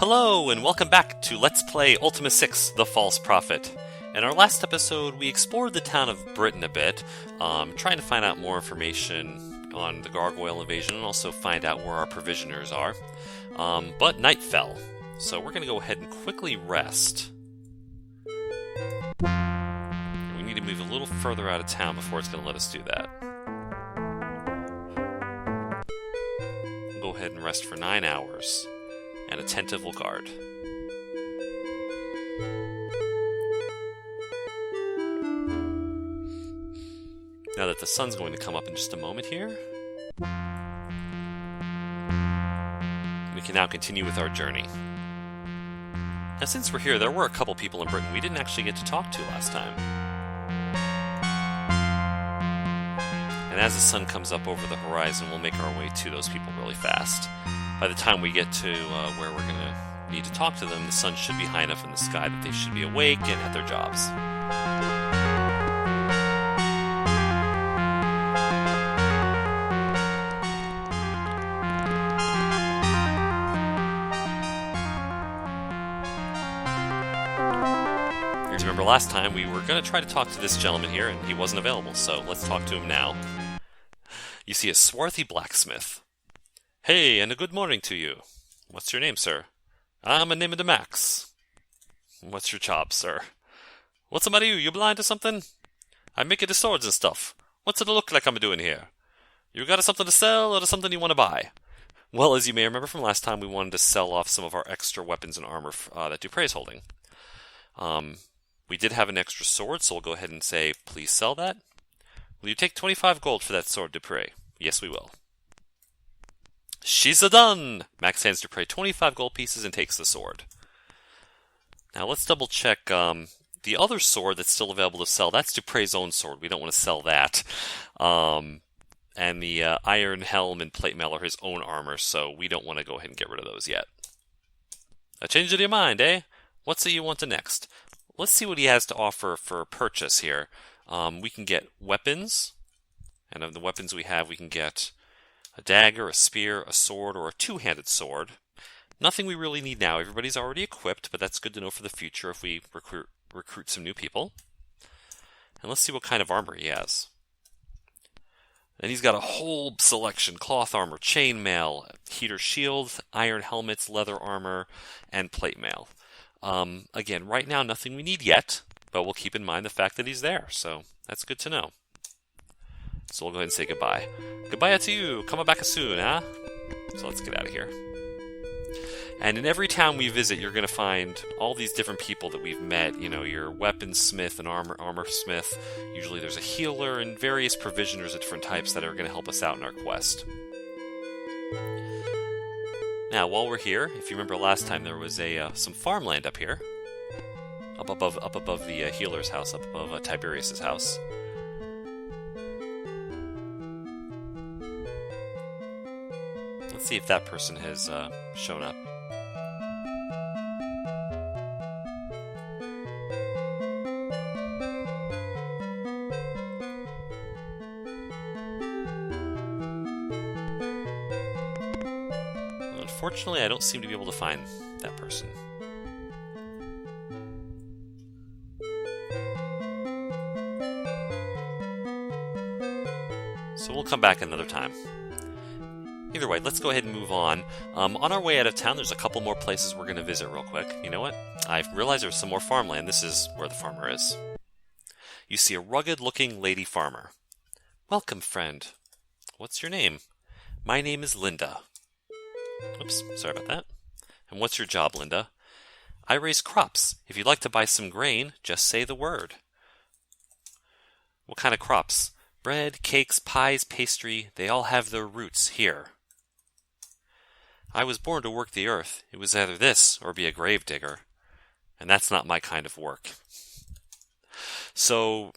Hello, and welcome back to Let's Play Ultima 6, The False Prophet. In our last episode, we explored the town of Britain a bit, trying to find out more information on the gargoyle invasion and also find out where our provisioners are. But night fell, so we're going to go ahead and quickly rest. We need to move a little further out of town before it's going to let us do that. We'll go ahead and rest for 9 hours. And attentive will guard. Now that the sun's going to come up in just a moment here, we can now continue with our journey. Now since we're here, there were a couple people in Britain we didn't actually get to talk to last time. And as the sun comes up over the horizon, we'll make our way to those people really fast. By the time we get to where we're going to need to talk to them, the sun should be high enough in the sky that they should be awake and at their jobs. You remember last time we were going to try to talk to this gentleman here, and he wasn't available, so let's talk to him now. You see a swarthy blacksmith. Hey, and a good morning to you. What's your name, sir? I'm a name of the Max. What's your job, sir? What's the matter you blind or something? I'm making the swords and stuff. What's it look like I'm doing here? You got something to sell or something you want to buy? Well, as you may remember from last time, we wanted to sell off some of our extra weapons and armor that Dupre's holding. We did have an extra sword, so we'll go ahead and say, please sell that. Will you take 25 gold for that sword, Dupre? Yes, we will. She's a done! Max hands Dupre 25 gold pieces and takes the sword. Now let's double check the other sword that's still available to sell. That's Dupre's own sword. We don't want to sell that. And the iron helm and plate mail are his own armor, so we don't want to go ahead and get rid of those yet. A change of your mind, eh? What's it you want to next? Let's see what he has to offer for purchase here. We can get weapons, and of the weapons we have, we can get a dagger, a spear, a sword, or a two-handed sword. Nothing we really need now. Everybody's already equipped, but that's good to know for the future if we recruit some new people. And let's see what kind of armor he has. And he's got a whole selection: cloth armor, chainmail, heater shield, iron helmets, leather armor, and plate mail. Again, right now, nothing we need yet, but we'll keep in mind the fact that he's there, so that's good to know. So we'll go ahead and say goodbye. Goodbye to you. Come back soon, huh? So let's get out of here. And in every town we visit, you're going to find all these different people that we've met. You know, your weaponsmith and armor smith. Usually there's a healer and various provisioners of different types that are going to help us out in our quest. Now, while we're here, if you remember last time, there was some farmland up here. Up above the healer's house, up above Tiberius's house. Let's see if that person has shown up. Unfortunately, I don't seem to be able to find that person. So we'll come back another time. Either way, let's go ahead and move on. On our way out of town, there's a couple more places we're going to visit real quick. You know what? I realized there's some more farmland. This is where the farmer is. You see a rugged-looking lady farmer. Welcome, friend. What's your name? My name is Linda. Oops, sorry about that. And what's your job, Linda? I raise crops. If you'd like to buy some grain, just say the word. What kind of crops? Bread, cakes, pies, pastry, they all have their roots here. I was born to work the earth. It was either this or be a grave digger. And that's not my kind of work. So,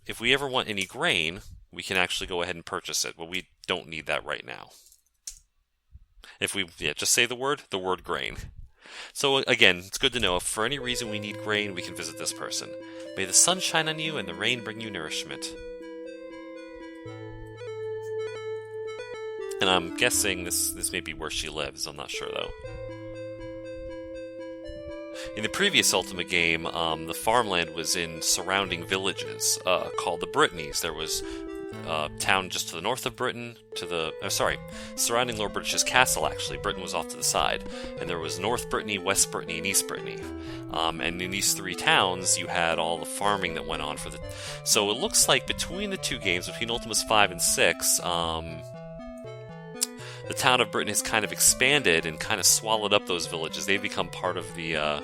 if we ever want any grain, we can actually go ahead and purchase it. But we don't need that right now. If we, just say the word grain. So again, it's good to know if for any reason we need grain, we can visit this person. May the sun shine on you and the rain bring you nourishment. And I'm guessing this may be where she lives. I'm not sure, though. In the previous Ultima game, the farmland was in surrounding villages called the Brittanies. There was a town just to the north of Britain, surrounding Lord British's castle, actually. Britain was off to the side. And there was North Brittany, West Brittany, and East Brittany. And in these three towns, you had all the farming that went on for the... So it looks like between the two games, between Ultimas 5 and 6, the town of Britain has kind of expanded and kind of swallowed up those villages. They've become part of the... of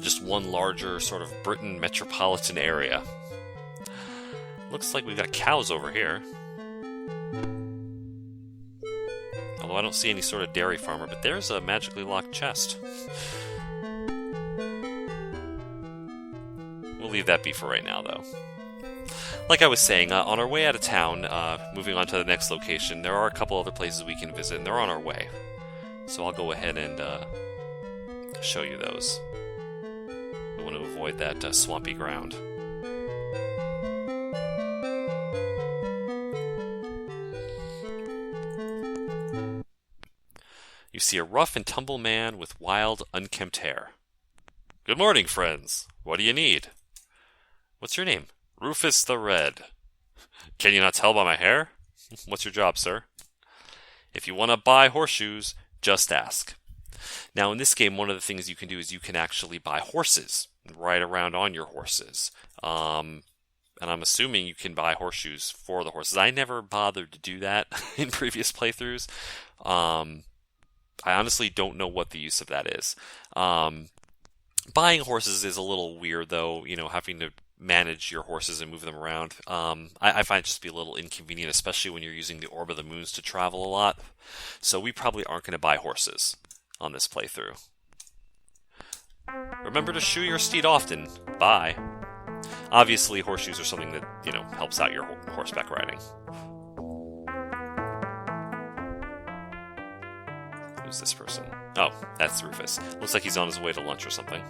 just one larger sort of Britain metropolitan area. Looks like we've got cows over here. Although I don't see any sort of dairy farmer, but there's a magically locked chest. We'll leave that be for right now, though. Like I was saying, on our way out of town, moving on to the next location, there are a couple other places we can visit, and they're on our way. So I'll go ahead and show you those. We want to avoid that swampy ground. You see a rough and tumble man with wild, unkempt hair. Good morning, friends. What do you need? What's your name? Rufus the Red. Can you not tell by my hair? What's your job, sir? If you want to buy horseshoes, just ask. Now, in this game, one of the things you can do is you can actually buy horses and ride around on your horses. And I'm assuming you can buy horseshoes for the horses. I never bothered to do that in previous playthroughs. I honestly don't know what the use of that is. Buying horses is a little weird, though, having to manage your horses and move them around. I find it just to be a little inconvenient, especially when you're using the Orb of the Moons to travel a lot. So we probably aren't going to buy horses on this playthrough. Remember to shoe your steed often. Bye. Obviously, horseshoes are something that, helps out your horseback riding. Who's this person? Oh, that's Rufus. Looks like he's on his way to lunch or something.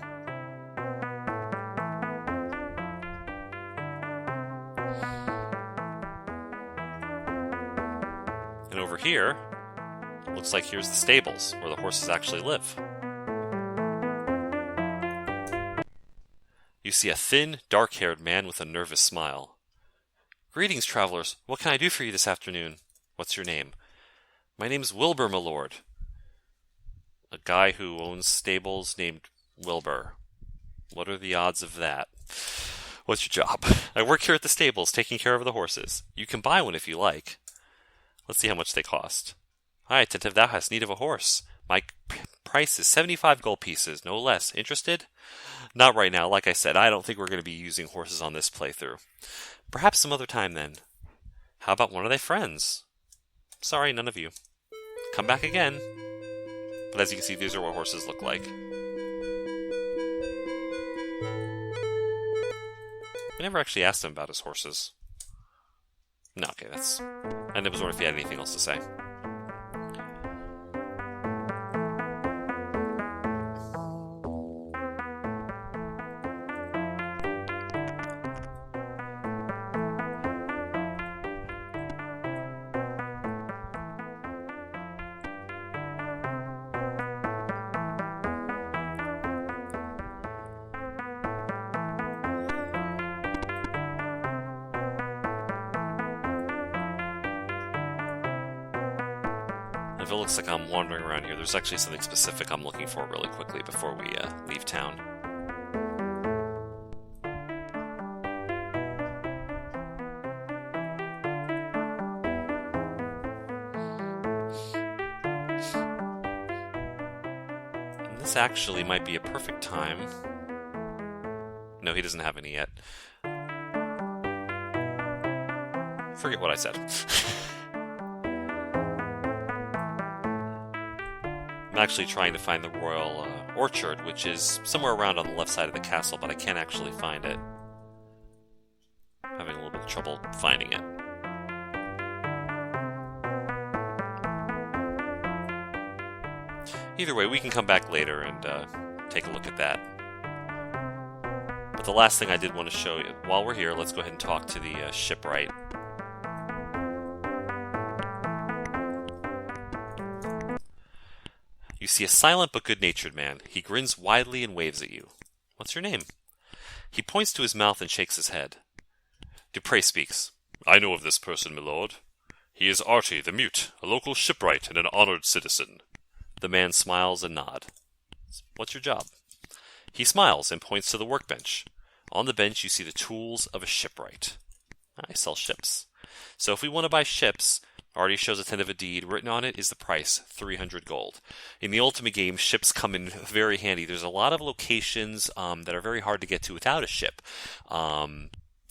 And over here, looks like here's the stables, where the horses actually live. You see a thin, dark-haired man with a nervous smile. Greetings, travelers. What can I do for you this afternoon? What's your name? My name's Wilbur, my lord. A guy who owns stables named Wilbur. What are the odds of that? What's your job? I work here at the stables, taking care of the horses. You can buy one if you like. Let's see how much they cost. Hi, attentive, thou hast need of a horse. My price is 75 gold pieces, no less. Interested? Not right now. Like I said, I don't think we're going to be using horses on this playthrough. Perhaps some other time then. How about one of thy friends? Sorry, none of you. Come back again. But as you can see, these are what horses look like. I never actually asked him about his horses. No, okay, that's... I was wondering if he had anything else to say. If it looks like I'm wandering around here, there's actually something specific I'm looking for really quickly before we leave town. And this actually might be a perfect time. No, he doesn't have any yet. Forget what I said. I'm actually trying to find the royal orchard, which is somewhere around on the left side of the castle, but I can't actually find it. I'm having a little bit of trouble finding it. Either way, we can come back later and take a look at that. But the last thing I did want to show you, while we're here, let's go ahead and talk to the shipwright. You You see a silent but good-natured man. He grins widely and waves at you. What's your name? He points to his mouth and shakes his head. Dupre speaks. I know of this person, my lord. He is Artie the Mute, a local shipwright and an honored citizen. The man smiles and nods. What's your job? He smiles and points to the workbench. On the bench you see the tools of a shipwright. I sell ships. So if we want to buy ships, Artie shows a 10 of a deed. Written on it is the price, 300 gold. In the Ultima game, ships come in very handy. There's a lot of locations that are very hard to get to without a ship.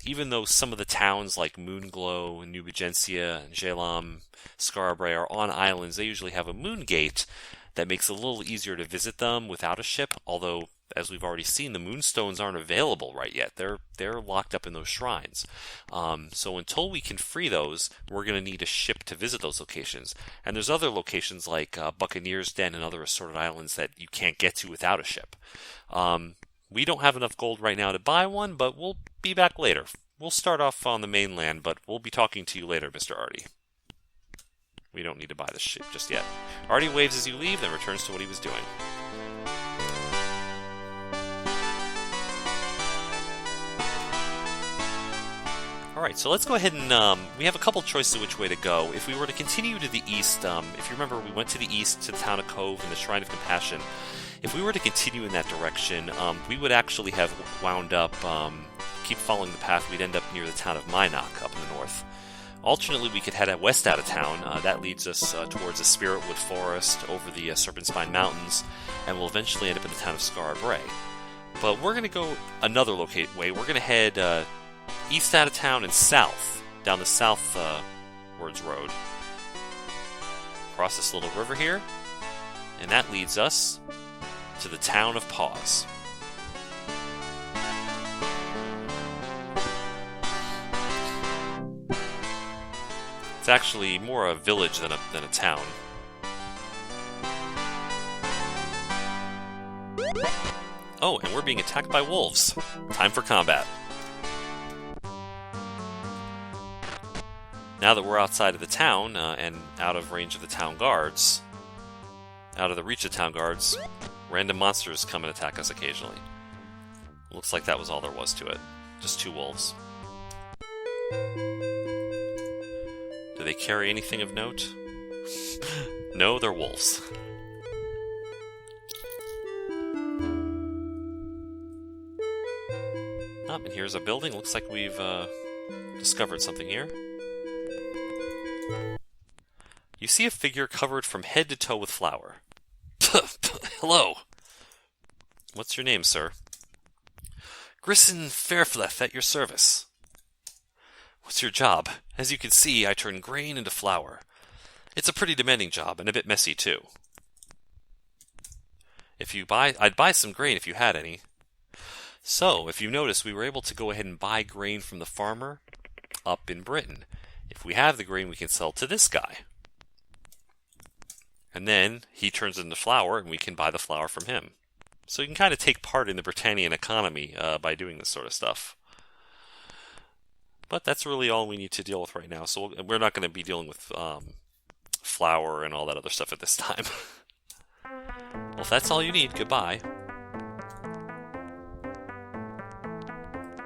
Even though some of the towns like Moonglow, New Begencia, Jalam, Scarabray are on islands, they usually have a moon gate that makes it a little easier to visit them without a ship, although, as we've already seen, the moonstones aren't available right yet. They're locked up in those shrines. So until we can free those, we're going to need a ship to visit those locations. And there's other locations like Buccaneer's Den and other assorted islands that you can't get to without a ship. We don't have enough gold right now to buy one, but we'll be back later. We'll start off on the mainland, but we'll be talking to you later, Mr. Artie. We don't need to buy the ship just yet. Artie waves as you leave, then returns to what he was doing. Alright, so let's go ahead and, we have a couple choices of which way to go. If we were to continue to the east, if you remember, we went to the east to the town of Cove and the Shrine of Compassion. If we were to continue in that direction, we would actually have wound up, keep following the path, we'd end up near the town of Minok up in the north. Alternately, we could head west out of town. That leads us towards the Spiritwood Forest, over the Serpent Spine Mountains, and we'll eventually end up in the town of Scarabray. But we're going to go another way. We're going to head east out of town and south, down the southwards road. Cross this little river here, and that leads us to the town of Paws. It's actually more a village than a town. Oh, and we're being attacked by wolves. Time for combat. Now that we're outside of the town and out of range of the town guards, out of the reach of town guards, random monsters come and attack us occasionally. Looks like that was all there was to it. Just 2 wolves. Do they carry anything of note? No, they're wolves. Oh, and here's a building. Looks like we've discovered something here. You see a figure covered from head to toe with flour. Hello. What's your name, sir? Grisson Fairfleth at your service. What's your job? As you can see, I turn grain into flour. It's a pretty demanding job, and a bit messy, too. I'd buy some grain if you had any. So, if you notice, we were able to go ahead and buy grain from the farmer up in Britain. If we have the grain, we can sell to this guy. And then he turns it into flour, and we can buy the flour from him. So you can kind of take part in the Britannian economy by doing this sort of stuff. But that's really all we need to deal with right now. So we're not going to be dealing with flour and all that other stuff at this time. Well, if that's all you need, goodbye.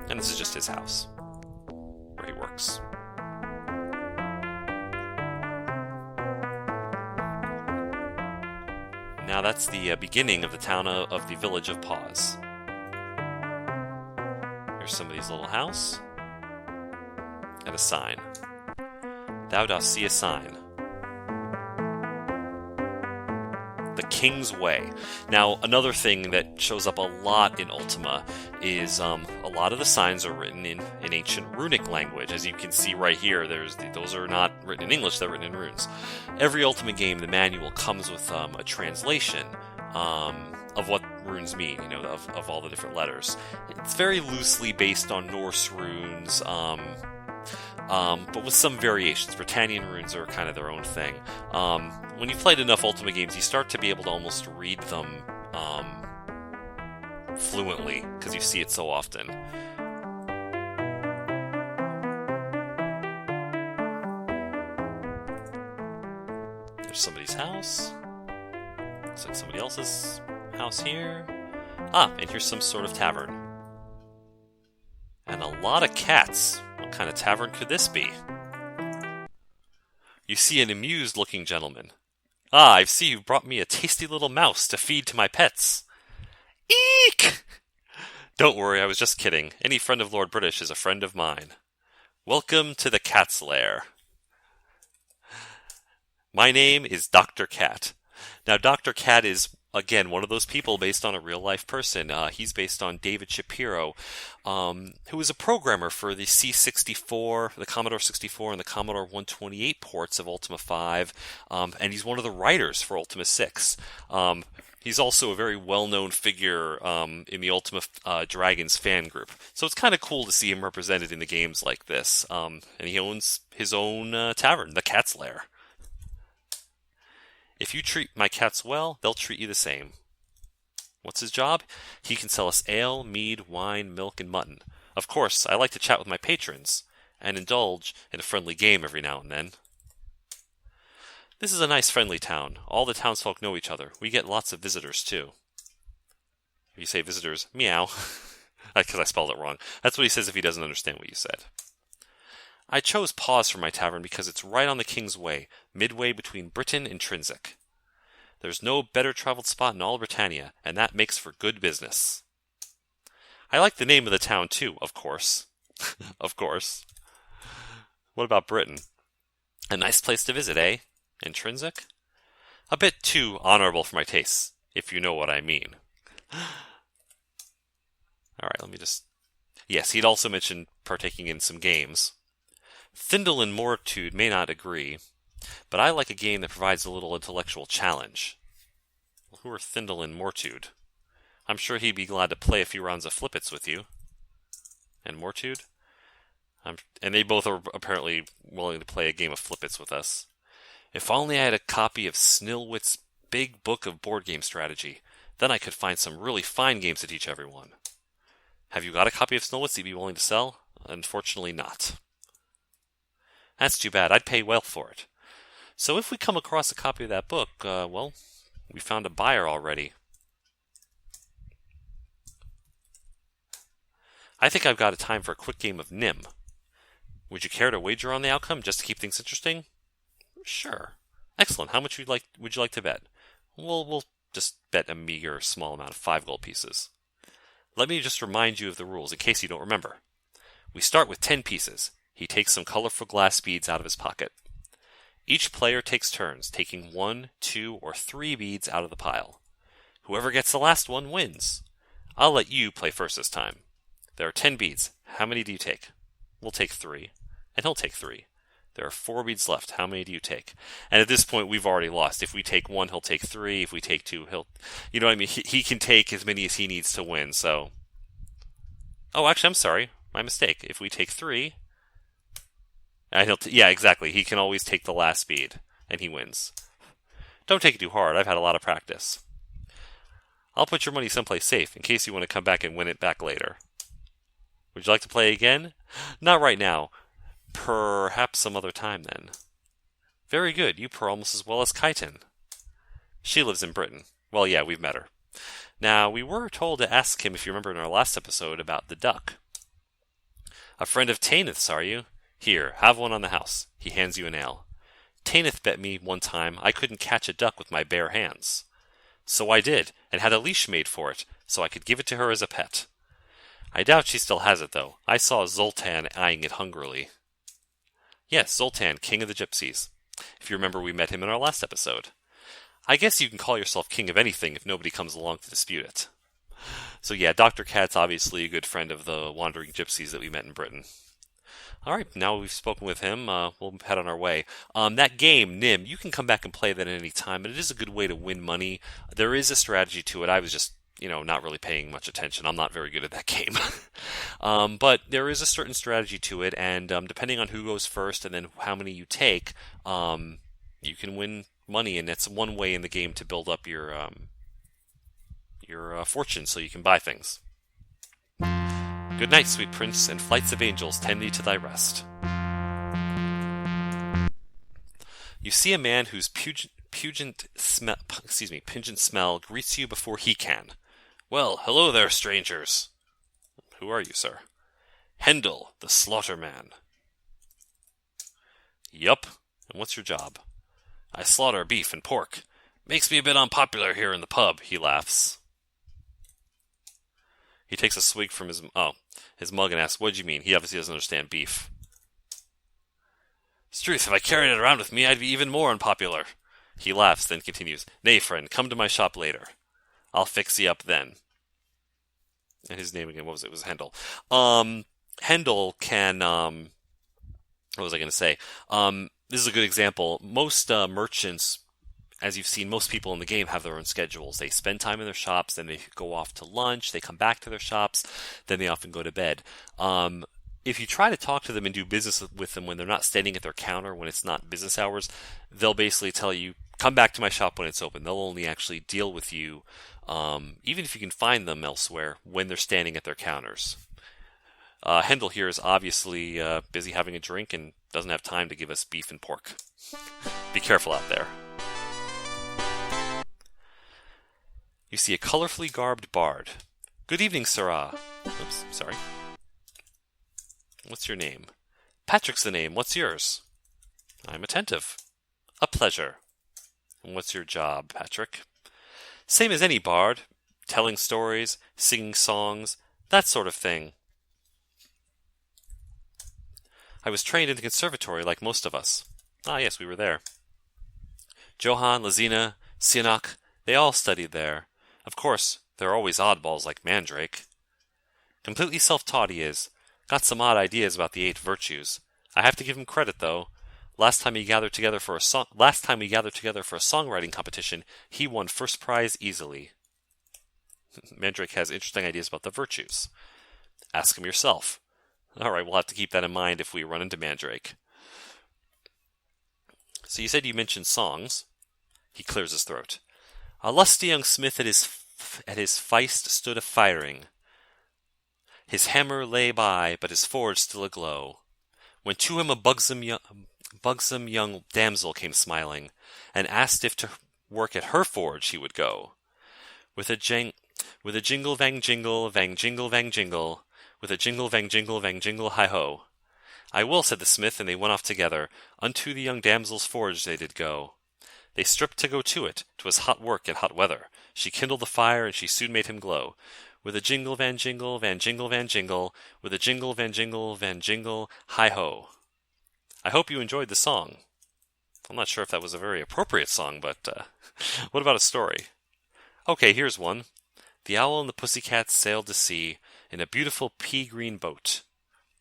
And this is just his house, where he works. Now that's the beginning of the town of the village of Paws. Here's somebody's little house. And a sign. Thou dost see a sign. The King's Way. Now, another thing that shows up a lot in Ultima is a lot of the signs are written in ancient runic language. As you can see right here, those are not written in English, they're written in runes. Every Ultima game, the manual comes with a translation of what runes mean, of all the different letters. It's very loosely based on Norse runes, but with some variations. Britannian runes are kind of their own thing. When you've played enough Ultima games, you start to be able to almost read them fluently, because you see it so often. There's somebody's house. Looks like somebody else's house here. Ah, and here's some sort of tavern. And a lot of cats. What kind of tavern could this be? You see an amused-looking gentleman. Ah, I see you brought me a tasty little mouse to feed to my pets. Eek! Don't worry, I was just kidding. Any friend of Lord British is a friend of mine. Welcome to the cat's lair. My name is Dr. Cat. Now, Dr. Cat is, again, one of those people based on a real-life person. He's based on David Shapiro, who was a programmer for the C64, the Commodore 64, and the Commodore 128 ports of Ultima 5, and he's one of the writers for Ultima 6. He's also a very well-known figure in the Ultima Dragons fan group. So it's kind of cool to see him represented in the games like this. And he owns his own tavern, the Cat's Lair. If you treat my cats well, they'll treat you the same. What's his job? He can sell us ale, mead, wine, milk, and mutton. Of course, I like to chat with my patrons, and indulge in a friendly game every now and then. This is a nice friendly town. All the townsfolk know each other. We get lots of visitors, too. If you say visitors, meow. Because I spelled it wrong. That's what he says if he doesn't understand what you said. I chose Paws for my tavern because it's right on the King's Way, midway between Britain and Trinsic. There's no better traveled spot in all Britannia, and that makes for good business. I like the name of the town too, of course. Of course. What about Britain? A nice place to visit, eh? Intrinsic? A bit too honorable for my tastes, if you know what I mean. Alright, let me just... Yes, he'd also mentioned partaking in some games. Thindle and Mortude may not agree, but I like a game that provides a little intellectual challenge. Who are Thindle and Mortude? I'm sure he'd be glad to play a few rounds of flippets with you. And Mortude? And they both are apparently willing to play a game of flippets with us. If only I had a copy of Snillwit's big book of board game strategy, then I could find some really fine games to teach everyone. Have you got a copy of Snillwit's you'd be willing to sell? Unfortunately not. That's too bad. I'd pay well for it. So if we come across a copy of that book, well, we found a buyer already. I think I've got a time for a quick game of Nim. Would you care to wager on the outcome just to keep things interesting? Sure. Excellent. How much would you like to bet? We'll just bet a meager small amount of 5 gold pieces. Let me just remind you of the rules in case you don't remember. We start with 10 pieces. He takes some colorful glass beads out of his pocket. Each player takes turns, taking 1, 2, or 3 beads out of the pile. Whoever gets the last one wins. I'll let you play first this time. There are 10 beads. How many do you take? We'll take 3. And he'll take 3. There are 4 beads left. How many do you take? And at this point, we've already lost. If we take 1, he'll take 3. If we take 2, he'll... You know what I mean? He can take as many as he needs to win, so... Oh, actually, I'm sorry. My mistake. If we take 3... And yeah, exactly. He can always take the last bead, and he wins. Don't take it too hard. I've had a lot of practice. I'll put your money someplace safe, in case you want to come back and win it back later. Would you like to play again? Not right now. Perhaps some other time, then. Very good. You purr almost as well as Kyton. She lives in Britain. Well, yeah, we've met her. Now, we were told to ask him, if you remember in our last episode, about the duck. A friend of Tainith's, are you? Here, have one on the house. He hands you an ale. Tainith bet me one time I couldn't catch a duck with my bare hands. So I did, and had a leash made for it, so I could give it to her as a pet. I doubt she still has it, though. I saw Zoltan eyeing it hungrily. Yes, Zoltan, king of the Gypsies. If you remember, we met him in our last episode. I guess you can call yourself king of anything if nobody comes along to dispute it. So yeah, Dr. Cat's obviously a good friend of the wandering gypsies that we met in Britain. Alright, now we've spoken with him, we'll head on our way. That game, Nim, you can come back and play that at any time, and it is a good way to win money. There is a strategy to it. I was just, not really paying much attention. I'm not very good at that game. But there is a certain strategy to it, and depending on who goes first and then how many you take, you can win money, and it's one way in the game to build up your fortune so you can buy things. Good night, sweet prince, and flights of angels tend thee to thy rest. You see a man whose Pungent smell greets you before he can. Well, hello there, strangers. Who are you, sir? Hendel, the slaughterman. Yup. And what's your job? I slaughter beef and pork. Makes me a bit unpopular here in the pub, he laughs. He takes a swig from his mug and asks, what do you mean? He obviously doesn't understand beef. It's truth, if I carried it around with me, I'd be even more unpopular. He laughs, then continues, Nay, friend, come to my shop later. I'll fix ye up then. And his name again, what was it? It was Hendel. Hendel can, what was I going to say? This is a good example. Most merchants, as you've seen, most people in the game have their own schedules. They spend time in their shops, then they go off to lunch, they come back to their shops, then they often go to bed. If you try to talk to them and do business with them when they're not standing at their counter, when it's not business hours, they'll basically tell you, come back to my shop when it's open. They'll only actually deal with you, even if you can find them elsewhere, when they're standing at their counters. Hendel here is obviously busy having a drink and doesn't have time to give us beef and pork. Be careful out there. You see a colorfully garbed bard. Good evening, sirrah. Oops, sorry. What's your name? Patrick's the name. What's yours? I'm attentive. A pleasure. And what's your job, Patrick? Same as any bard. Telling stories, singing songs, that sort of thing. I was trained in the conservatory like most of us. Ah, yes, we were there. Johann, Lazina, Sianak, they all studied there. Of course, there are always oddballs like Mandrake. Completely self-taught he is. Got some odd ideas about the 8 virtues. I have to give him credit, though. Last time we gathered together for a songwriting competition, he won first prize easily. Mandrake has interesting ideas about the virtues. Ask him yourself. All right, we'll have to keep that in mind if we run into Mandrake. So you said you mentioned songs. He clears his throat. A lusty young smith at his feist stood a-firing. His hammer lay by, but his forge still aglow. When to him a buxom young damsel came smiling, and asked if to work at her forge he would go. With a jingle vang jingle, vang jingle vang jingle, with a jingle vang jingle hi-ho. I will, said the smith, and they went off together. Unto the young damsel's forge they did go. They stripped to go to it. 'Twas hot work and hot weather. She kindled the fire, and she soon made him glow. With a jingle van jingle, van jingle van jingle, with a jingle van jingle, hi-ho. I hope you enjoyed the song. I'm not sure if that was a very appropriate song, but what about a story? Okay, here's one. The owl and the pussycat sailed to sea in a beautiful pea-green boat.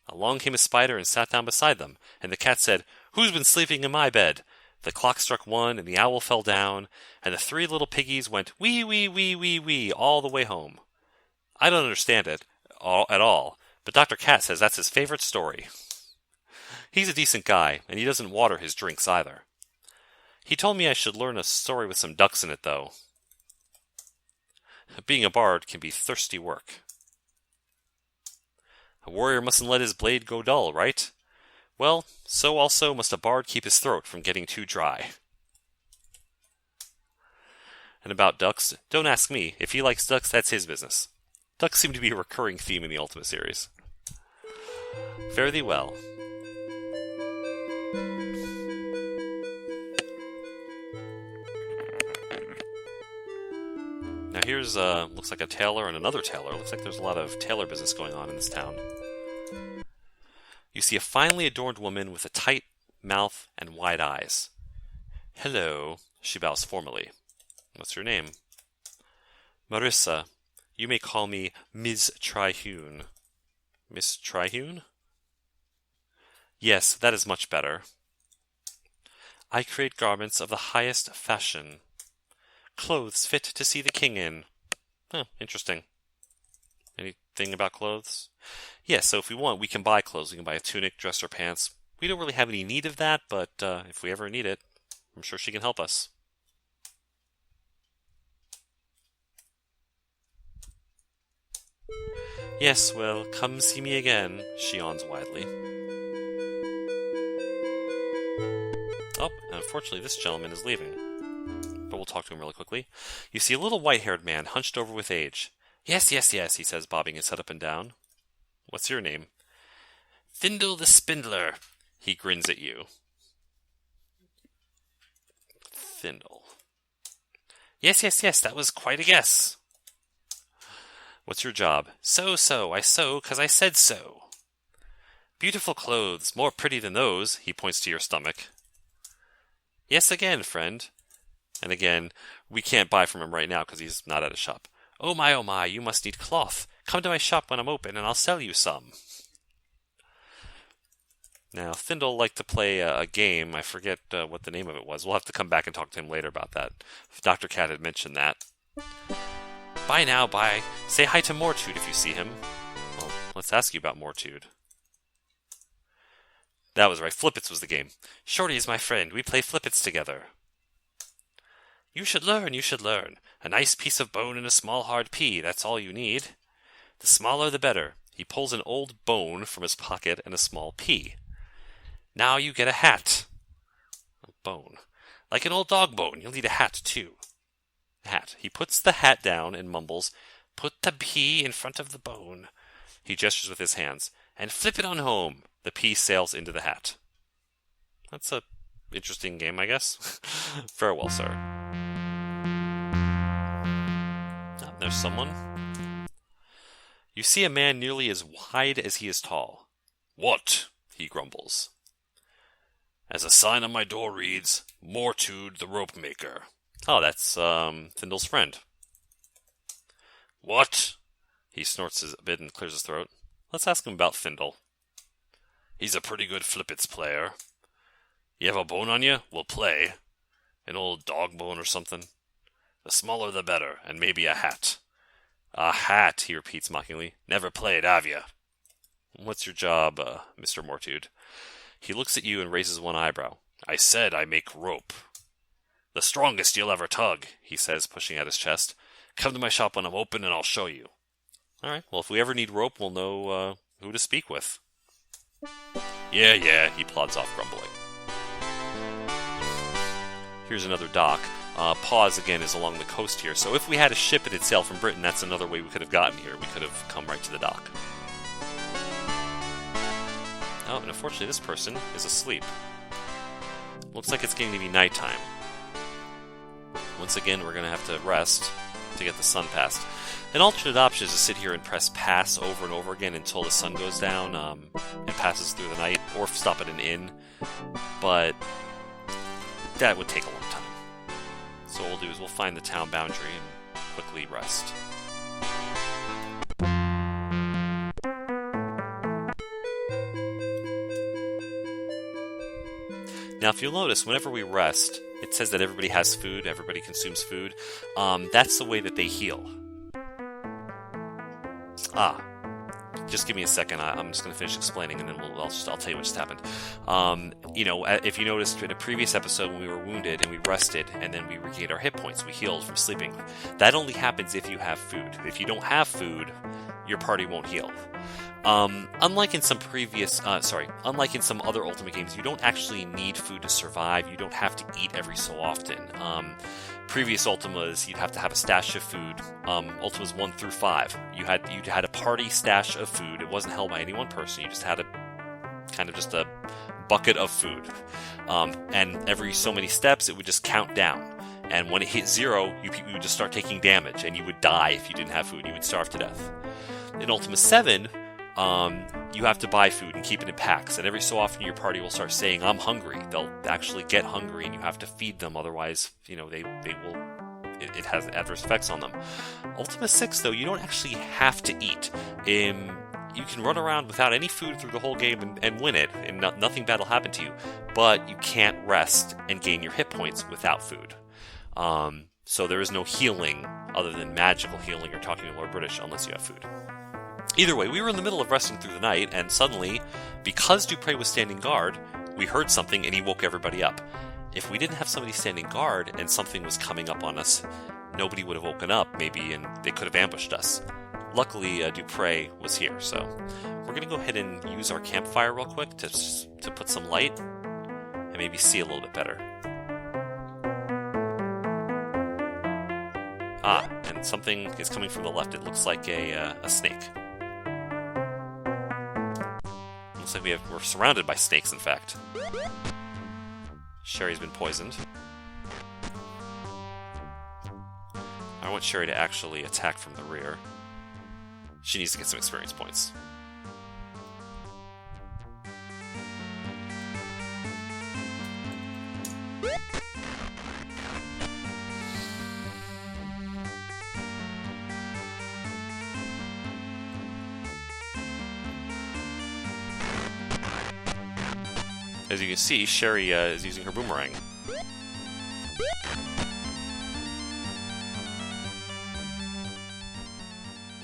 Along came a spider and sat down beside them, and the cat said, Who's been sleeping in my bed? The clock struck 1, and the owl fell down, and the 3 little piggies went wee, wee, wee, wee, wee all the way home. I don't understand it at all, but Dr. Cat says that's his favorite story. He's a decent guy, and he doesn't water his drinks either. He told me I should learn a story with some ducks in it, though. Being a bard can be thirsty work. A warrior mustn't let his blade go dull, right? Well, so also must a bard keep his throat from getting too dry. And about ducks, don't ask me. If he likes ducks, that's his business. Ducks seem to be a recurring theme in the Ultima series. Fare thee well. Now here's, looks like a tailor and another tailor. Looks like there's a lot of tailor business going on in this town. You see a finely adorned woman with a tight mouth and wide eyes. Hello, she bows formally. What's your name? Marissa. You may call me Ms. Trihune. Miss Trihune? Yes, that is much better. I create garments of the highest fashion. Clothes fit to see the king in. Oh, interesting. Anything about clothes? Yes, so if we want, we can buy clothes. We can buy a tunic, dress, or pants. We don't really have any need of that, but if we ever need it, I'm sure she can help us. Yes, well, come see me again, she yawns widely. Oh, and unfortunately this gentleman is leaving. talk to him really quickly. You see a little white-haired man, hunched over with age. Yes, yes, yes, he says, bobbing his head up and down. What's your name? Findle the Spindler. He grins at you. Findle. Yes, yes, yes, that was quite a guess. What's your job? So, I sew 'cause I said so. Beautiful clothes, more pretty than those, he points to your stomach. Yes, again, friend. And again, we can't buy from him right now because he's not at a shop. Oh my, you must need cloth. Come to my shop when I'm open and I'll sell you some. Now, Findle liked to play a game. I forget what the name of it was. We'll have to come back and talk to him later about that. Dr. Cat had mentioned that. Bye now, bye. Say hi to Mortude if you see him. Well, let's ask you about Mortude. That was right. Flippets was the game. Shorty is my friend. We play Flippets together. You should learn, you should learn. A nice piece of bone and a small hard pea. That's all you need. The smaller the better. He pulls an old bone from his pocket and a small pea. Now you get a hat. A bone. Like an old dog bone. You'll need a hat, too. A hat. He puts the hat down and mumbles, Put the pea in front of the bone. He gestures with his hands. And flip it on home. The pea sails into the hat. That's a interesting game, I guess. Farewell, sir. Oh, there's someone. You see a man nearly as wide as he is tall. What? He grumbles. As a sign on my door reads, Mortude the Rope Maker. Oh, that's Findle's friend. What? He snorts a bit and clears his throat. Let's ask him about Findle. He's a pretty good Flippets player. You have a bone on you? We'll play. An old dog bone or something. The smaller the better, and maybe a hat. A hat, he repeats mockingly. Never played, have you? What's your job, Mr. Mortude? He looks at you and raises one eyebrow. I said I make rope. The strongest you'll ever tug, he says, pushing at his chest. Come to my shop when I'm open and I'll show you. All right, well, if we ever need rope, we'll know who to speak with. Yeah, he plods off grumbling. Here's another dock. Paws, again, is along the coast here, so if we had a ship that had sailed from Britain, that's another way we could have gotten here. We could have come right to the dock. Oh, and unfortunately this person is asleep. Looks like it's getting to be nighttime. Once again, we're going to have to rest to get the sun past. An alternate option is to sit here and press pass over and over again until the sun goes down and passes through the night, or stop at an inn, but that would take a long time. So what we'll do is we'll find the town boundary and quickly rest. Now, if you'll notice, whenever we rest, it says that everybody has food, everybody consumes food. That's the way that they heal. Just give me a second. I'm just going to finish explaining, and then I'll tell you what just happened. If you noticed in a previous episode when we were wounded and we rested, and then we regained our hit points, we healed from sleeping. That only happens if you have food. If you don't have food, your party won't heal. Unlike in some other Ultima games, you don't actually need food to survive. You don't have to eat every so often. Previous Ultimas, you'd have to have a stash of food. Ultimas 1 through 5, you had a party stash of food. It wasn't held by any one person. You just had a bucket of food. And every so many steps, it would just count down. And when it hit 0, you would just start taking damage, and you would die if you didn't have food. You would starve to death. In Ultima 7, you have to buy food and keep it in packs, and every so often your party will start saying, I'm hungry. They'll actually get hungry, and you have to feed them, otherwise, it has adverse effects on them. Ultima 6, though, you don't actually have to eat. You can run around without any food through the whole game and win it, and nothing bad will happen to you, but you can't rest and gain your hit points without food. So there is no healing other than magical healing or talking to Lord British unless you have food. Either way, we were in the middle of resting through the night, and suddenly, because Dupre was standing guard, we heard something and he woke everybody up. If we didn't have somebody standing guard and something was coming up on us, nobody would have woken up, maybe, and they could have ambushed us. Luckily, Dupre was here, so we're going to go ahead and use our campfire real quick to put some light and maybe see a little bit better. Ah, and something is coming from the left. It looks like a snake. Looks like we're surrounded by snakes, in fact. Sherry's been poisoned. I want Sherry to actually attack from the rear. She needs to get some experience points. As you can see, Sherry is using her boomerang.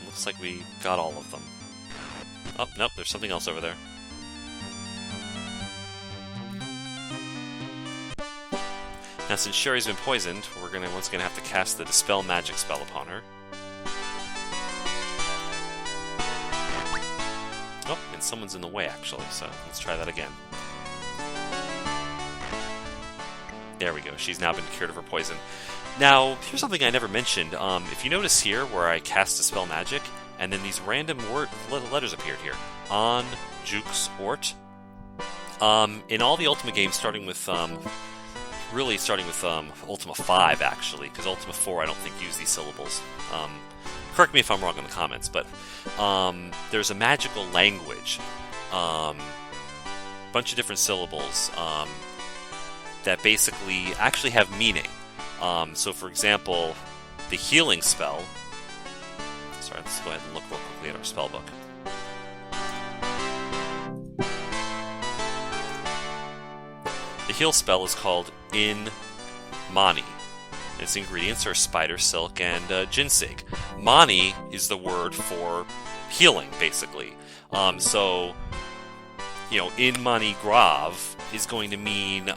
Looks like we got all of them. Oh, nope, there's something else over there. Now, since Sherry's been poisoned, we're once again have to cast the Dispel Magic spell upon her. Oh, and someone's in the way, actually, so let's try that again. There we go. She's now been cured of her poison. Now, here's something I never mentioned. If you notice here where I cast Dispel Magic, and then these random letters appeared here. On, Jukes, Ort. In all the Ultima games, starting with Ultima 5, actually, because Ultima 4 I don't think used these syllables. Correct me if I'm wrong in the comments, but there's a magical language. Bunch of different syllables. That basically actually have meaning. So, for example, the healing spell... Sorry, let's go ahead and look real quickly at our spell book. The heal spell is called In Mani. Its ingredients are spider silk and ginseng. Mani is the word for healing, basically. So, you know, In Mani Grav is going to mean...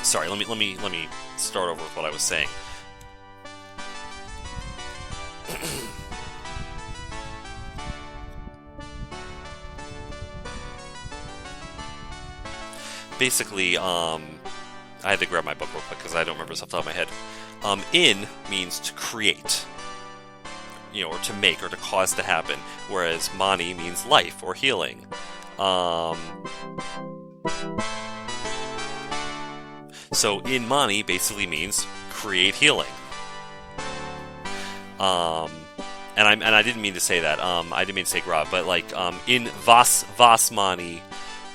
Sorry, let me start over with what I was saying. Basically, I had to grab my book real quick because I don't remember this off the top of my head. In means to create, you know, or to make, or to cause to happen, whereas Mani means life or healing. So In Mani basically means create healing. And I didn't mean to say that. I didn't mean to say Grav, but like in Vas Mani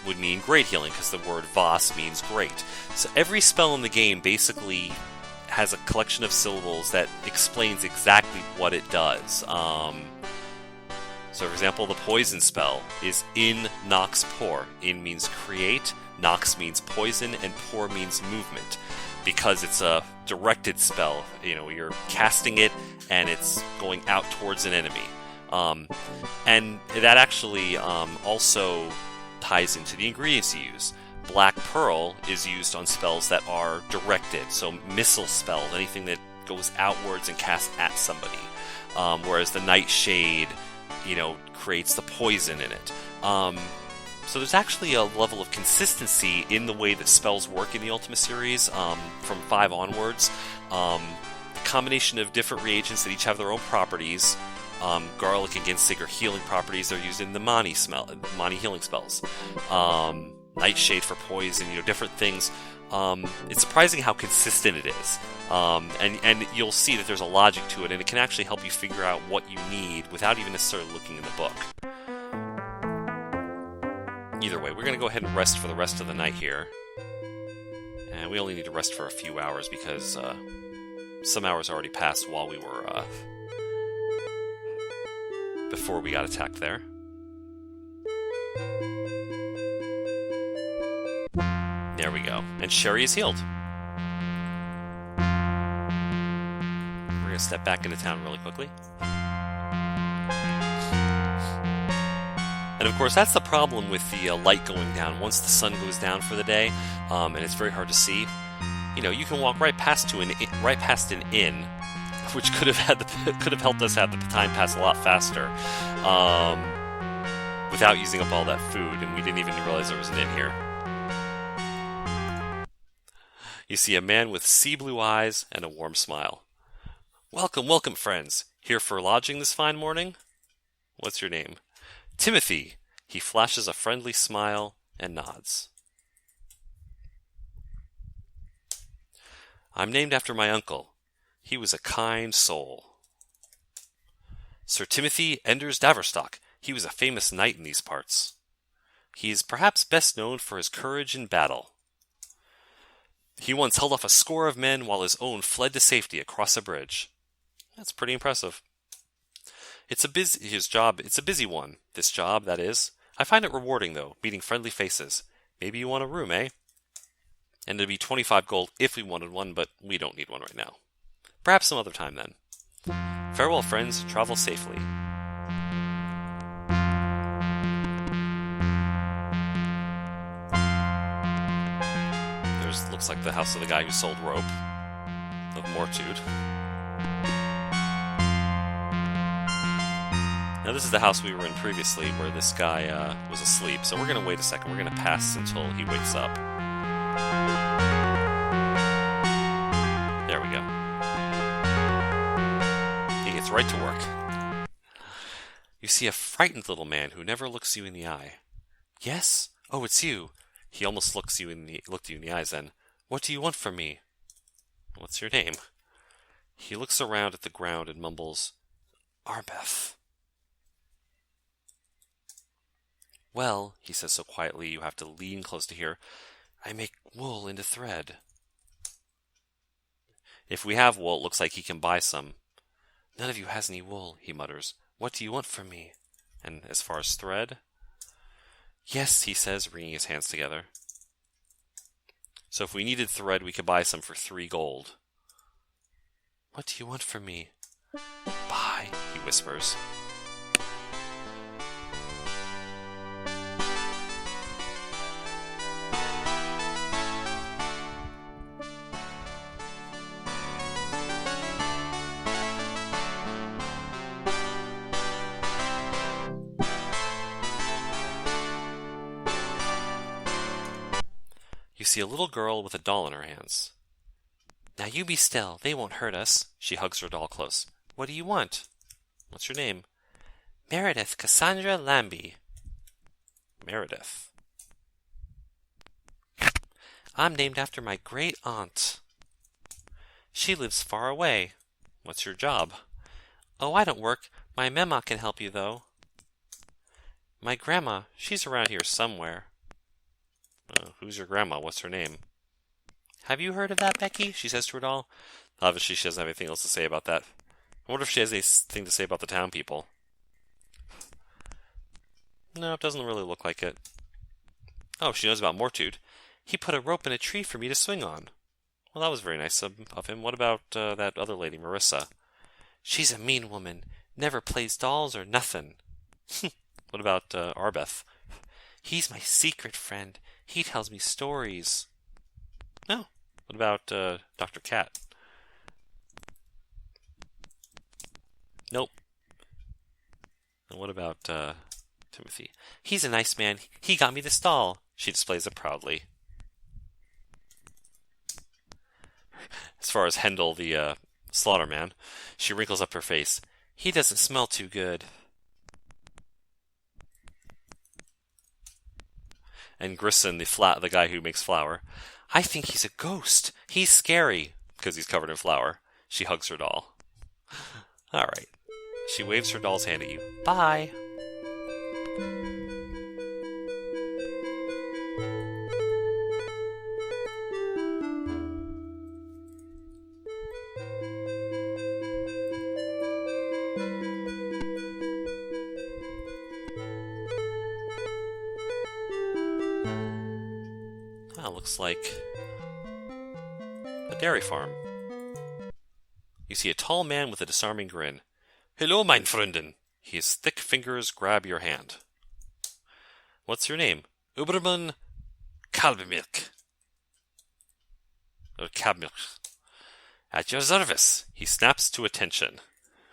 would mean great healing, because the word Vas means great. So every spell in the game basically has a collection of syllables that explains exactly what it does. So for example, the poison spell is In Nox Por. In means create, Nox means poison, and Por means movement. Because it's a directed spell, you know, you're casting it and it's going out towards an enemy. And that actually also ties into the ingredients you use. Black Pearl is used on spells that are directed, so missile spells, anything that goes outwards and casts at somebody. Whereas the Nightshade, you know, creates the poison in it. So there's actually a level of consistency in the way that spells work in the Ultima series from 5 onwards. The combination of different reagents that each have their own properties. Garlic and ginseng are healing properties. They're used in the Mani healing spells. Nightshade for poison, you know, different things. It's surprising how consistent it is. And you'll see that there's a logic to it, and it can actually help you figure out what you need without even necessarily looking in the book. Either way, we're going to go ahead and rest for the rest of the night here. And we only need to rest for a few hours because some hours already passed while we were... before we got attacked there. There we go. And Sherry is healed. We're going to step back into town really quickly. And of course, that's the problem with the light going down. Once the sun goes down for the day, and it's very hard to see, you know, you can walk right past an inn, which could have helped us have the time pass a lot faster, without using up all that food, and we didn't even realize there was an inn here. You see a man with sea blue eyes and a warm smile. Welcome, welcome, friends. Here for lodging this fine morning? What's your name? Timothy. He flashes a friendly smile and nods. I'm named after my uncle. He was a kind soul. Sir Timothy Enders Daverstock. He was a famous knight in these parts. He is perhaps best known for his courage in battle. He once held off a score of men while his own fled to safety across a bridge. That's pretty impressive. It's a busy one, this job, that is. I find it rewarding, though, meeting friendly faces. Maybe you want a room, eh? And it'd be 25 gold if we wanted one, but we don't need one right now. Perhaps some other time, then. Farewell, friends. Travel safely. Looks like the house of the guy who sold rope. Of Mortude. Now this is the house we were in previously, where this guy was asleep. So we're going to wait a second. We're going to pass until he wakes up. There we go. He gets right to work. You see a frightened little man who never looks you in the eye. Yes? Oh, it's you. He almost looked you in the eyes then. What do you want from me? What's your name? He looks around at the ground and mumbles, Arbeth. Well, he says so quietly you have to lean close to hear, I make wool into thread. If we have wool, it looks like he can buy some. None of you has any wool, he mutters. What do you want from me? And as far as thread? Yes, he says, wringing his hands together. So if we needed thread, we could buy some for 3 gold. What do you want from me? Buy, he whispers. You see a little girl with a doll in her hands. Now you be still, they won't hurt us. She hugs her doll close. What do you want? What's your name? Meredith Cassandra Lambie. Meredith. I'm named after my great aunt. She lives far away. What's your job? Oh, I don't work. My mema can help you, though. My grandma, she's around here somewhere. Who's your grandma? What's her name? Have you heard of that, Becky? She says to her doll. Obviously, she doesn't have anything else to say about that. I wonder if she has anything to say about the town people. No, it doesn't really look like it. Oh, she knows about Mortude. He put a rope in a tree for me to swing on. Well, that was very nice of him. What about that other lady, Marissa? She's a mean woman. Never plays dolls or nothing. What about Arbeth? He's my secret friend. He tells me stories. No. What about Dr. Cat? Nope. And what about Timothy? He's a nice man. He got me the stall. She displays it proudly. As far as Hendel, the slaughterman, she wrinkles up her face. He doesn't smell too good. And Grisson, the guy who makes flour, I think he's a ghost. He's scary because he's covered in flour. She hugs her doll. All right. She waves her doll's hand at you. Bye. Looks like a dairy farm. You see a tall man with a disarming grin. Hello, mein Freunden. His thick fingers grab your hand. What's your name? Uberman Kalbmilk. Or Kabmilk. At your service. He snaps to attention.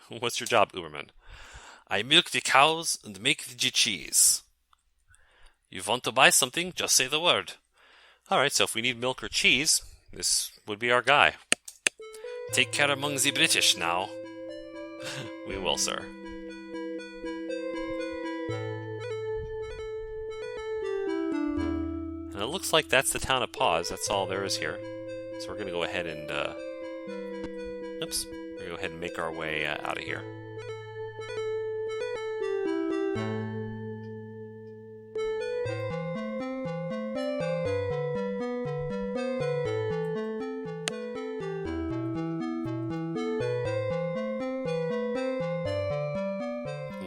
What's your job, Uberman? I milk the cows and make the cheese. You want to buy something, just say the word. Alright, so if we need milk or cheese, This would be our guy. Take care among the British now. We will, sir. And it looks like that's the town of Paws. That's all there is here. So we're going to go ahead and... Oops. We're going to go ahead and make our way out of here.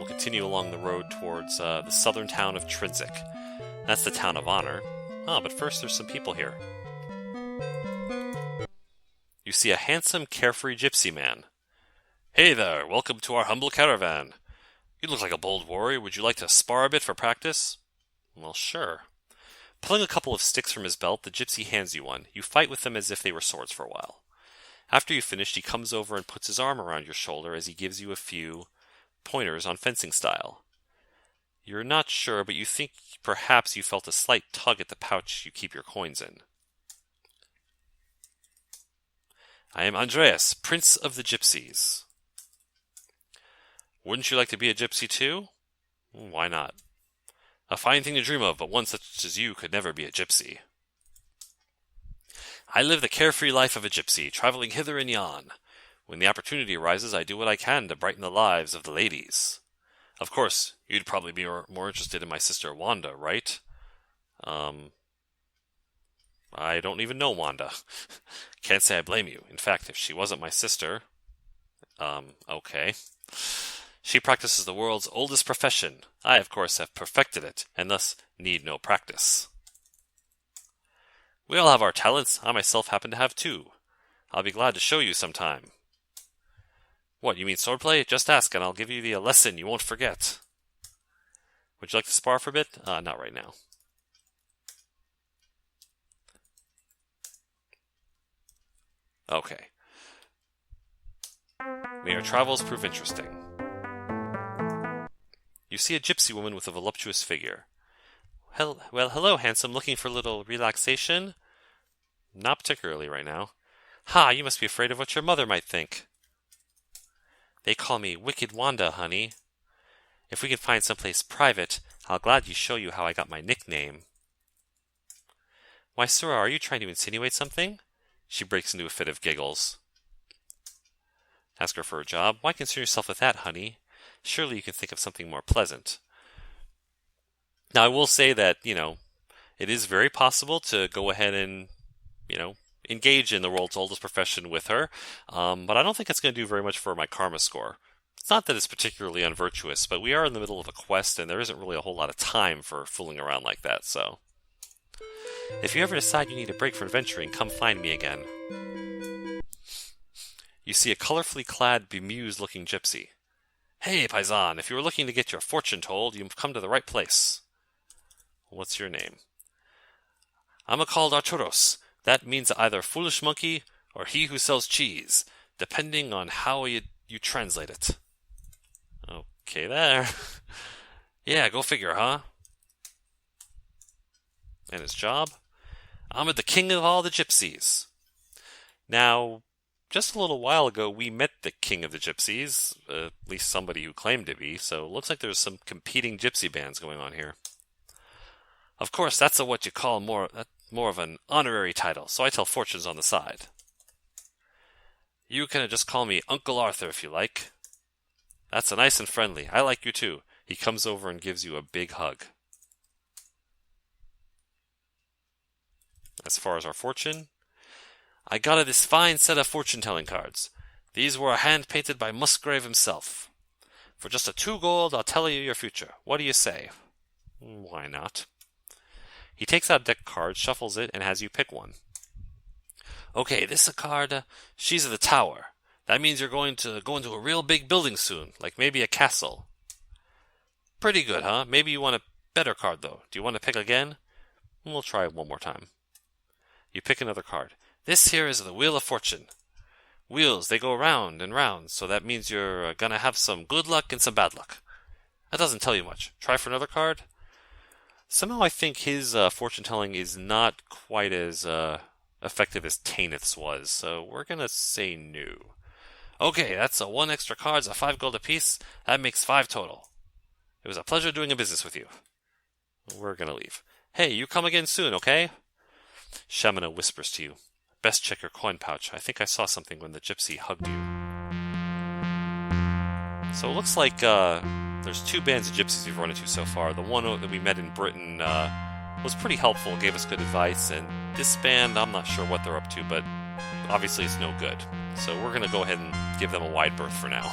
Continue along the road towards the southern town of Trinsic. That's the town of honor. Oh, but first there's some people here. You see a handsome, carefree gypsy man. Hey there, welcome to our humble caravan. You look like a bold warrior. Would you like to spar a bit for practice? Well, sure. Pulling a couple of sticks from his belt, the gypsy hands you one. You fight with them as if they were swords for a while. After you've finished, he comes over and puts his arm around your shoulder as he gives you a few pointers on fencing style. You're not sure, but you think perhaps you felt a slight tug at the pouch you keep your coins in. I am Andreas, Prince of the Gypsies. Wouldn't you like to be a gypsy too? Why not? A fine thing to dream of, but one such as you could never be a gypsy. I live the carefree life of a gypsy, traveling hither and yon. When the opportunity arises, I do what I can to brighten the lives of the ladies. Of course, you'd probably be more interested in my sister Wanda, right? I don't even know Wanda. Can't say I blame you. In fact, if she wasn't my sister... okay. She practices the world's oldest profession. I, of course, have perfected it, and thus need no practice. We all have our talents. I myself happen to have two. I'll be glad to show you sometime. What, you mean swordplay? Just ask, and I'll give you the lesson you won't forget. Would you like to spar for a bit? Not right now. Okay. May your travels prove interesting. You see a gypsy woman with a voluptuous figure. Well, hello, handsome. Looking for a little relaxation? Not particularly right now. Ha, you must be afraid of what your mother might think. They call me Wicked Wanda, honey. If we can find someplace private, I'll gladly show you how I got my nickname. Why, sir, are you trying to insinuate something? She breaks into a fit of giggles. Ask her for a job? Why concern yourself with that, honey? Surely you can think of something more pleasant. Now, I will say that, it is very possible to go ahead and, engage in the world's oldest profession with her, but I don't think it's going to do very much for my karma score. It's not that it's particularly unvirtuous, but we are in the middle of a quest, and there isn't really a whole lot of time for fooling around like that, so... If you ever decide you need a break from adventuring, come find me again. You see a colorfully clad, bemused-looking gypsy. Hey, paisan, if you were looking to get your fortune told, you've come to the right place. What's your name? I'm called Arturos. That means either foolish monkey or he who sells cheese, depending on how you translate it. Okay, there. Yeah, go figure, huh? And his job? I'm the king of all the gypsies. Now, just a little while ago, we met the king of the gypsies, at least somebody who claimed to be, so it looks like there's some competing gypsy bands going on here. Of course, that's what you call more of an honorary title, so I tell fortunes on the side. You can just call me Uncle Arthur if you like. That's nice and friendly. I like you too. He comes over and gives you a big hug. As far as our fortune, I got this fine set of fortune-telling cards. These were hand-painted by Musgrave himself. For just 2 gold, I'll tell you your future. What do you say? Why not? He takes out a deck of cards, shuffles it, and has you pick one. Okay, this is a card. She's at the tower. That means you're going to go into a real big building soon, like maybe a castle. Pretty good, huh? Maybe you want a better card, though. Do you want to pick again? We'll try it one more time. You pick another card. This here is the Wheel of Fortune. Wheels, they go round and round, so that means you're gonna have some good luck and some bad luck. That doesn't tell you much. Try for another card. Somehow I think his fortune-telling is not quite as effective as Tanith's was, so we're gonna say no. Okay, that's a 1 extra cards, a 5 gold apiece. That makes 5 total. It was a pleasure doing a business with you. We're gonna leave. Hey, you come again soon, okay? Shamina whispers to you. Best check your coin pouch. I think I saw something when the gypsy hugged you. So it looks like there's 2 bands of gypsies we've run into so far. The one that we met in Britain was pretty helpful and gave us good advice, and this band, I'm not sure what they're up to, but obviously it's no good. So we're going to go ahead and give them a wide berth for now.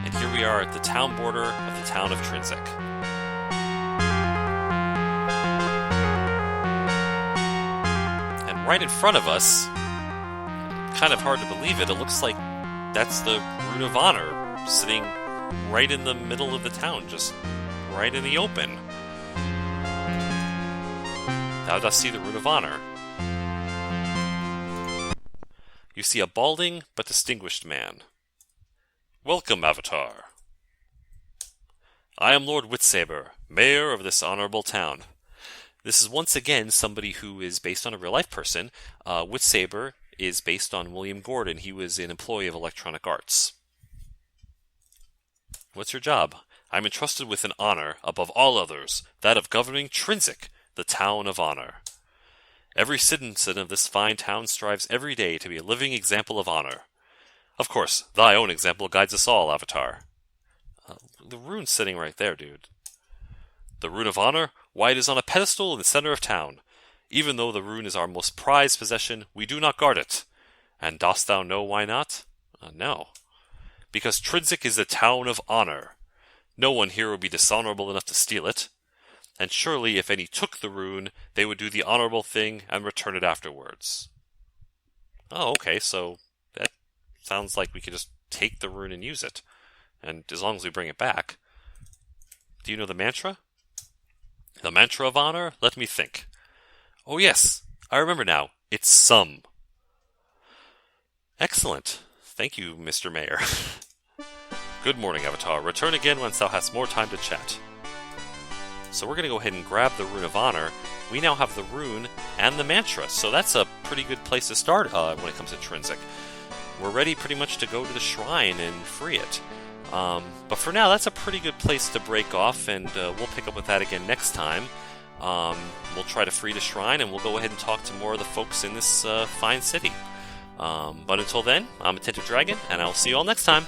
And here we are at the town border of the town of Trinsic. And right in front of us, kind of hard to believe it looks like that's the Rune of Honor sitting right in the middle of the town, just right in the open. Thou dost see the Rune of Honor. You see a balding but distinguished man. Welcome, Avatar. I am Lord Witsaber, mayor of this honorable town. This is once again somebody who is based on a real-life person. Witsaber is based on William Gordon. He was an employee of Electronic Arts. What's your job? I'm entrusted with an honor above all others, that of governing Trinsic, the town of honor. Every citizen of this fine town strives every day to be a living example of honor. Of course, thy own example guides us all, Avatar. The rune's sitting right there, dude. The Rune of Honor? Why, it is on a pedestal in the center of town. Even though the rune is our most prized possession, we do not guard it. And dost thou know why not? No. Because Trinsic is the town of honor. No one here would be dishonorable enough to steal it. And surely if any took the rune, they would do the honorable thing and return it afterwards. Oh, okay, so that sounds like we could just take the rune and use it. And as long as we bring it back. Do you know the mantra? The mantra of honor? Let me think. Oh yes, I remember now. It's some. Excellent. Thank you, Mr. Mayor. Good morning, Avatar. Return again once thou hast more time to chat. So we're going to go ahead and grab the Rune of Honor. We now have the rune and the mantra, so that's a pretty good place to start when it comes to Trinsic. We're ready pretty much to go to the shrine and free it. But for now, that's a pretty good place to break off, and we'll pick up with that again next time. We'll try to free the shrine, and we'll go ahead and talk to more of the folks in this fine city. But until then, I'm Attentive Dragon, and I'll see you all next time.